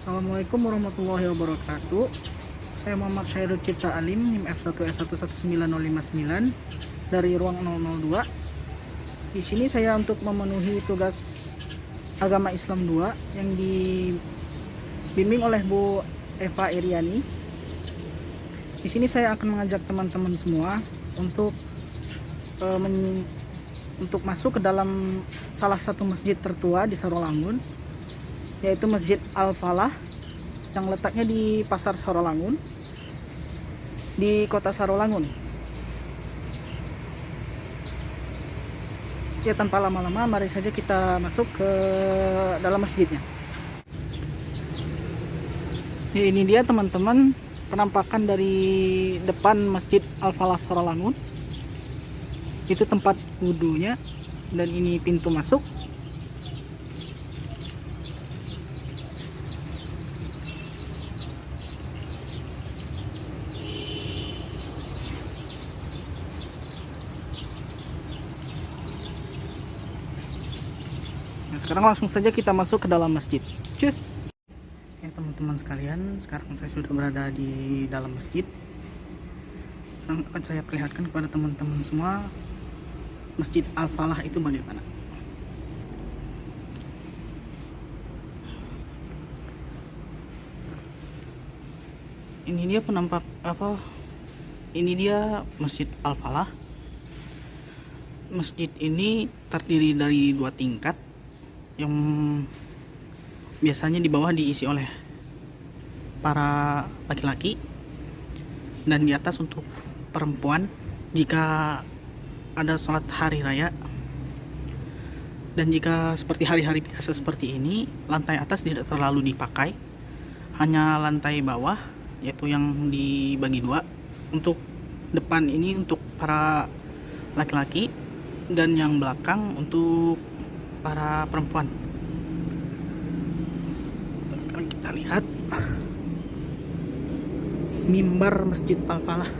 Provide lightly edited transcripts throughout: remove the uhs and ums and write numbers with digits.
Assalamualaikum warahmatullahi wabarakatuh. Saya Muhammad Syairul Cipta Alim, NIM F1S119059 dari ruang 002. Di sini saya untuk memenuhi tugas agama Islam 2 yang dibimbing oleh Bu Eva Iriani. Di sini saya akan mengajak teman-teman semua untuk masuk ke dalam salah satu masjid tertua di Sarolangun, yaitu Masjid Al-Falah yang letaknya di Pasar Sarolangun di kota Sarolangun. Ya, tanpa lama-lama mari saja kita masuk ke dalam masjidnya. Ya, ini dia teman-teman penampakan dari depan Masjid Al-Falah Sarolangun. Itu tempat wudhunya dan ini pintu masuk. Nah, sekarang langsung saja kita masuk ke dalam masjid. Cus. Ya teman-teman sekalian, sekarang saya sudah berada di dalam masjid. Sekarang akan saya perlihatkan kepada teman-teman semua Masjid Al-Falah itu bagaimana. Ini dia ini dia Masjid Al-Falah. Masjid ini terdiri dari 2 tingkat yang biasanya di bawah diisi oleh para laki-laki dan di atas untuk perempuan jika ada sholat hari raya. Dan jika seperti hari-hari biasa seperti ini, lantai atas tidak terlalu dipakai, hanya lantai bawah, yaitu yang dibagi 2. Untuk depan ini untuk para laki-laki dan yang belakang untuk para perempuan. Sekarang kita lihat mimbar Masjid Al-Falah.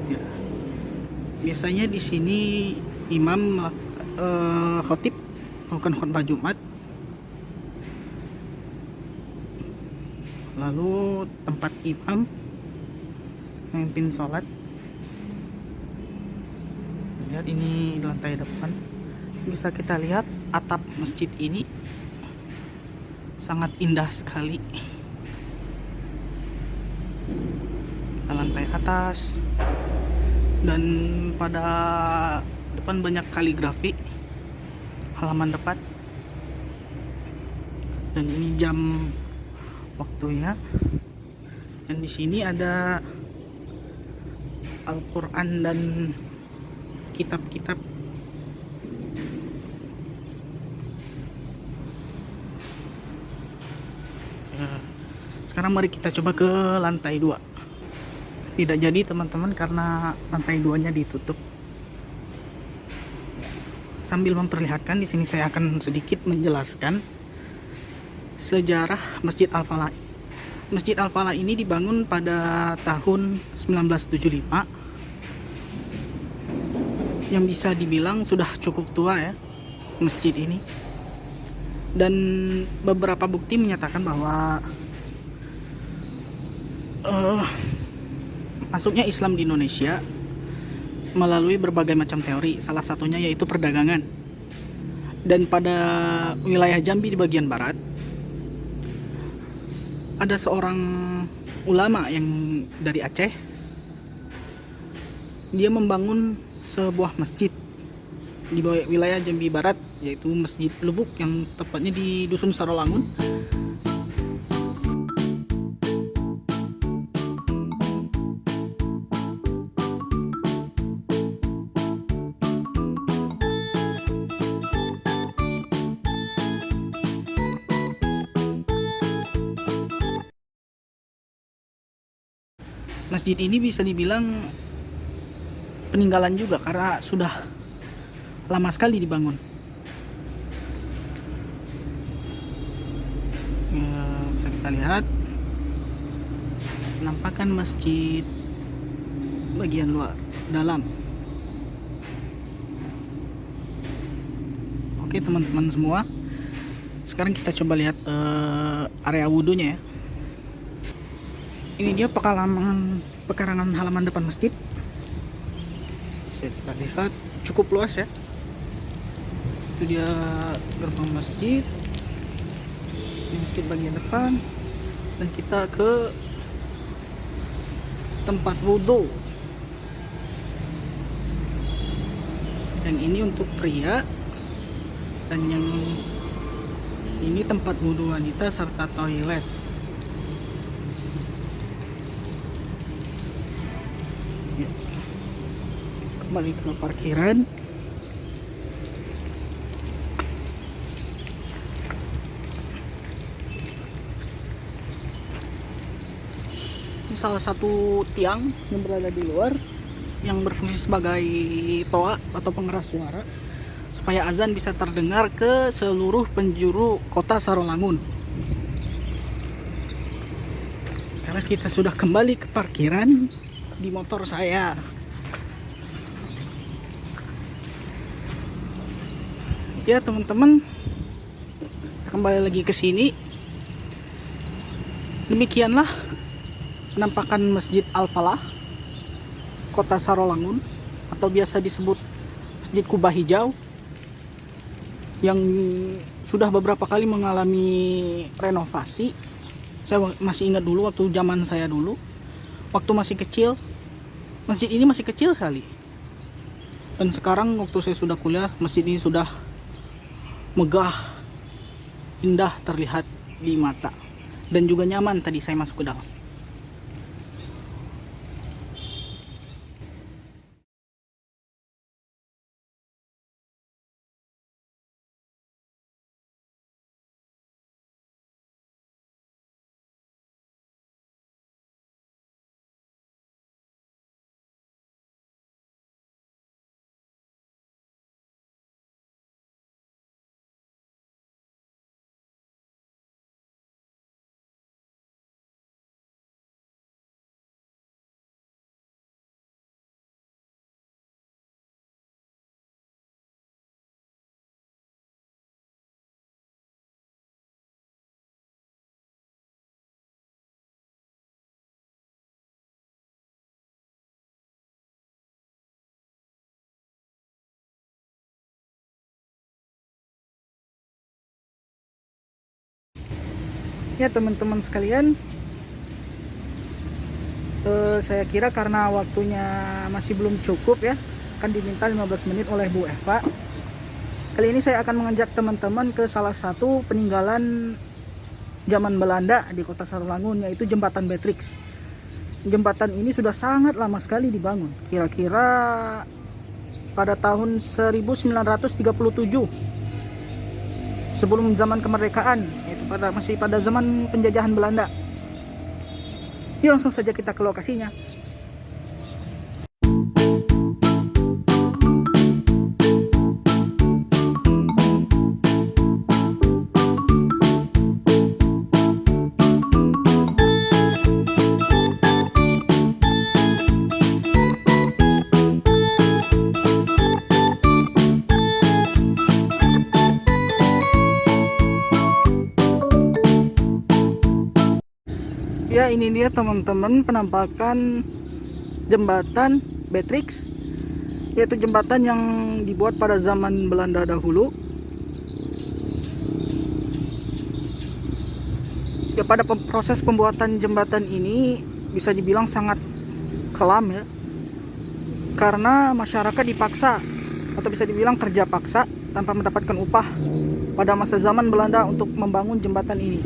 Ya. Biasanya di sini imam khotib melakukan khutbah Jumat. Lalu tempat imam memimpin sholat. Lihat ini lantai depan. Bisa kita lihat atap masjid ini sangat indah sekali. Lantai atas dan pada depan banyak kaligrafi halaman depan. Dan ini jam waktunya. Dan di sini ada Al-Quran dan kitab-kitab. Sekarang mari kita coba ke lantai 2. Tidak jadi teman-teman karena lantai 2-nya ditutup. Sambil memperlihatkan, di sini saya akan sedikit menjelaskan sejarah Masjid Al-Falah. Masjid Al-Falah ini dibangun pada tahun 1975, yang bisa dibilang sudah cukup tua ya masjid ini. Dan beberapa bukti menyatakan bahwa masuknya Islam di Indonesia melalui berbagai macam teori, salah satunya yaitu perdagangan. Dan pada wilayah Jambi di bagian barat ada seorang ulama yang dari Aceh. Dia membangun sebuah masjid di wilayah Jambi Barat, yaitu Masjid Lubuk yang tepatnya di Dusun Sarolangun. Masjid ini bisa dibilang peninggalan juga karena sudah lama sekali dibangun. Ya, bisa kita lihat penampakan masjid bagian luar dalam. Oke teman-teman semua, Sekarang kita coba lihat area wudhunya ya. Ini dia pekarangan halaman depan masjid. Bisa kita lihat cukup luas ya. Itu dia gerbang masjid. Ini masjid bagian depan. Dan kita ke tempat wudhu. Yang ini untuk pria, dan yang ini tempat wudhu wanita serta toilet. Ya. Kembali ke parkiran. Ini salah satu tiang yang berada di luar yang berfungsi sebagai toa atau pengeras suara supaya azan bisa terdengar ke seluruh penjuru kota Sarolangun. Karena kita sudah kembali ke parkiran di motor saya. Ya teman-teman, kembali lagi ke sini. Demikianlah penampakan Masjid Al-Falah Kota Sarolangun, atau biasa disebut Masjid Kubah Hijau, yang sudah beberapa kali mengalami renovasi. Saya masih ingat dulu waktu zaman saya dulu, waktu masih kecil, masjid ini masih kecil sekali. Dan sekarang waktu saya sudah kuliah, masjid ini sudah megah, indah terlihat di mata, dan juga nyaman tadi saya masuk ke dalam. Ya teman-teman sekalian, saya kira karena waktunya masih belum cukup ya, kan diminta 15 menit oleh Bu Eva. Kali ini saya akan mengajak teman-teman ke salah satu peninggalan zaman Belanda di kota Sarolangun, yaitu Jembatan Beatrix. Jembatan ini sudah sangat lama sekali dibangun, kira-kira pada tahun 1937, sebelum zaman kemerdekaan, yaitu masih pada zaman penjajahan Belanda. Yuk langsung saja kita ke lokasinya. Ya, ini dia teman-teman penampakan Jembatan Beatrix, yaitu jembatan yang dibuat pada zaman Belanda dahulu. Ya, pada proses pembuatan jembatan ini bisa dibilang sangat kelam ya, karena masyarakat dipaksa atau bisa dibilang kerja paksa tanpa mendapatkan upah pada masa zaman Belanda untuk membangun jembatan ini.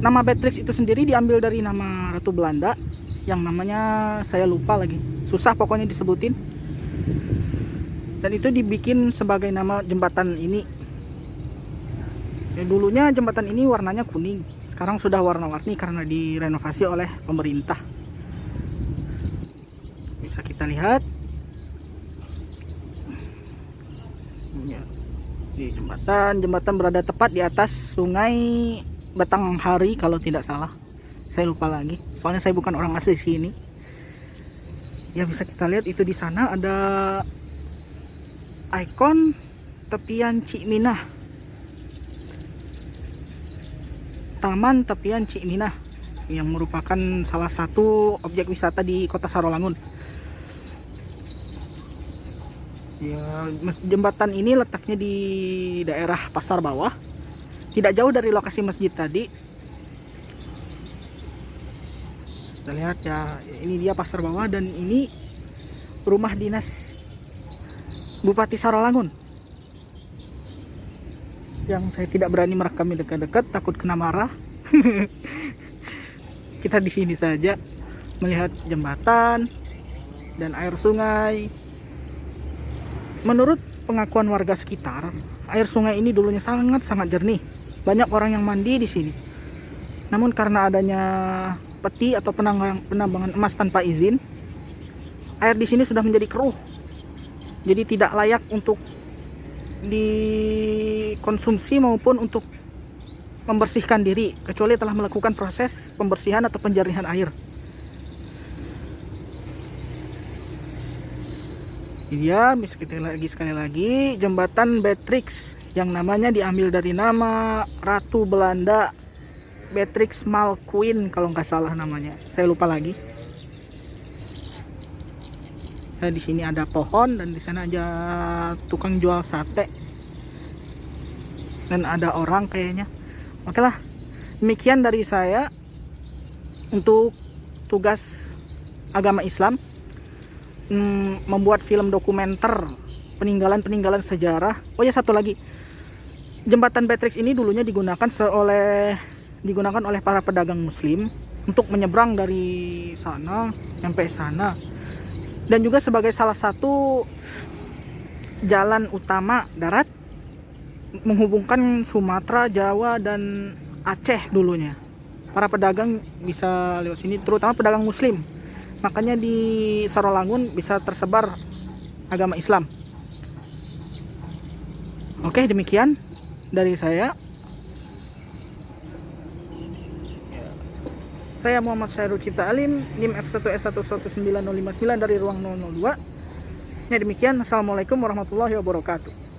Nama Beatrix itu sendiri diambil dari nama Ratu Belanda yang namanya saya lupa lagi, susah pokoknya disebutin. Dan itu dibikin sebagai nama jembatan ini. Ya, dulunya jembatan ini warnanya kuning, sekarang sudah warna-warni karena direnovasi oleh pemerintah. Bisa kita lihat ya, di jembatan berada tepat di atas sungai Batanghari kalau tidak salah, saya lupa lagi soalnya saya bukan orang asli sini. Ya, bisa kita lihat itu di sana ada ikon tepian Cikminah Taman Tepian Ciminah yang merupakan salah satu objek wisata di Kota Sarolangun. Ya, jembatan ini letaknya di daerah Pasar Bawah, tidak jauh dari lokasi masjid tadi. Kita lihat ya, ini dia Pasar Bawah dan ini rumah dinas Bupati Sarolangun. Yang saya tidak berani merekam dekat-dekat, takut kena marah. Kita di sini saja melihat jembatan dan air sungai. Menurut pengakuan warga sekitar, air sungai ini dulunya sangat jernih. Banyak orang yang mandi di sini. Namun karena adanya peti atau penambangan emas tanpa izin, air di sini sudah menjadi keruh. Jadi tidak layak untuk dikonsumsi maupun untuk membersihkan diri, kecuali telah melakukan proses pembersihan atau penjernihan air. Iya, sekali lagi jembatan Beatrix yang namanya diambil dari nama Ratu Belanda Beatrix Malqueen kalau nggak salah namanya. Saya lupa lagi. Di sini ada pohon dan di sana ada tukang jual sate dan ada orang kayaknya. Oke lah, demikian dari saya untuk tugas agama Islam, membuat film dokumenter peninggalan sejarah. Oh ya, satu lagi, jembatan Beatrix ini dulunya digunakan oleh para pedagang Muslim untuk menyeberang dari sana sampai sana, dan juga sebagai salah satu jalan utama darat menghubungkan Sumatera, Jawa, dan Aceh dulunya. Para pedagang bisa lewat sini, terutama pedagang Muslim. Makanya di Sarolangun bisa tersebar agama Islam. Oke, demikian dari saya. Saya Muhammad Syahrul Cipta Alim, NIM F1S119059 dari ruang 002. Ya, demikian. Assalamualaikum warahmatullahi wabarakatuh.